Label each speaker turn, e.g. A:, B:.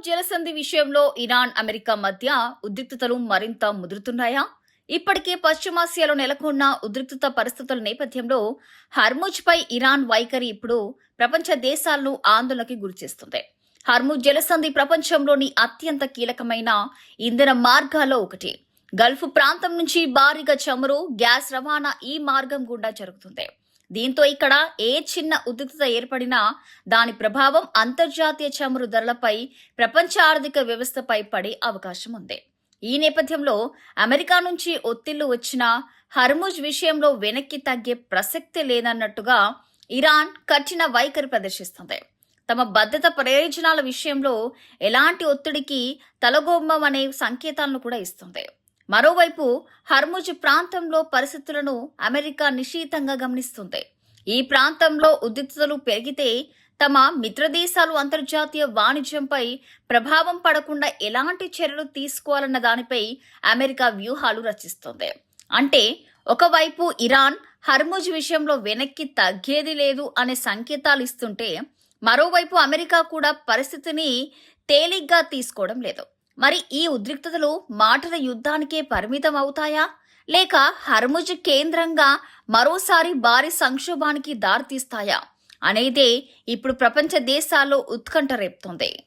A: Hormuz జలసంధి విషయంలో Iran America మధ్య ఉద్రిక్తతలు మరింత ముదురుతున్నాయా? ఇప్పటికే పశ్చిమాసియాలో నెలకొన్న ఉద్రిక్తత పరిస్థితుల నేపథ్యంలో హర్ముజ్ పై ఇరాన్ వైఖరి ఇప్పుడు ప్రపంచ దేశాలను ఆందోళనకి గురిచేస్తుంది. హర్ముజ్ జలసంధి ప్రపంచంలోని అత్యంత కీలకమైన ఇంధన మార్గాల్లో ఒకటి. గల్ఫ్ ప్రాంతం నుంచి భారీగా చమురు, గ్యాస్ రవాణా ఈ మార్గం గుండా జరుగుతుంది. దీంతో ఇక్కడ ఏ చిన్న ఉద్రిక్తత ఏర్పడినా దాని ప్రభావం అంతర్జాతీయ చమురు ధరలపై, ప్రపంచ ఆర్థిక వ్యవస్థపై పడే అవకాశం ఉంది. ఈ నేపథ్యంలో అమెరికా నుంచి ఒత్తిళ్లు వచ్చినా హర్ముజ్ విషయంలో వెనక్కి తగ్గే ప్రసక్తి లేదన్నట్టుగా ఇరాన్ కఠిన వైఖరి ప్రదర్శిస్తుంది. తమ భద్రత ప్రయోజనాల విషయంలో ఎలాంటి ఒత్తిడికి తలగొమ్మమనే సంకేతాలను కూడా ఇస్తుంది. మరోవైపు హర్ముజ్ ప్రాంతంలో పరిస్థితులను అమెరికా నిశితంగా గమనిస్తుంది. ఈ ప్రాంతంలో ఉద్రిక్తతలు పెరిగితే తమ మిత్రదేశాలు అంతర్జాతీయ వాణిజ్యంపై ప్రభావం పడకుండా ఎలాంటి చర్యలు తీసుకోవాలన్న దానిపై అమెరికా వ్యూహాలు రచిస్తుంది. అంటే ఒకవైపు ఇరాన్ హర్ముజ్ విషయంలో వెనక్కి తగ్గేది లేదు అనే సంకేతాలు ఇస్తుంటే, మరోవైపు అమెరికా కూడా పరిస్థితిని తేలిగ్గా తీసుకోవడం లేదు. మరి ఈ ఉద్రిక్తతలు మాటల యుద్ధానికే పరిమితం అవుతాయా, లేక హర్ముజ్ కేంద్రంగా మరోసారి భారీ సంక్షోభానికి దారితీస్తాయా అనేదే ఇప్పుడు ప్రపంచ దేశాల్లో ఉత్కంఠ రేపుతోంది.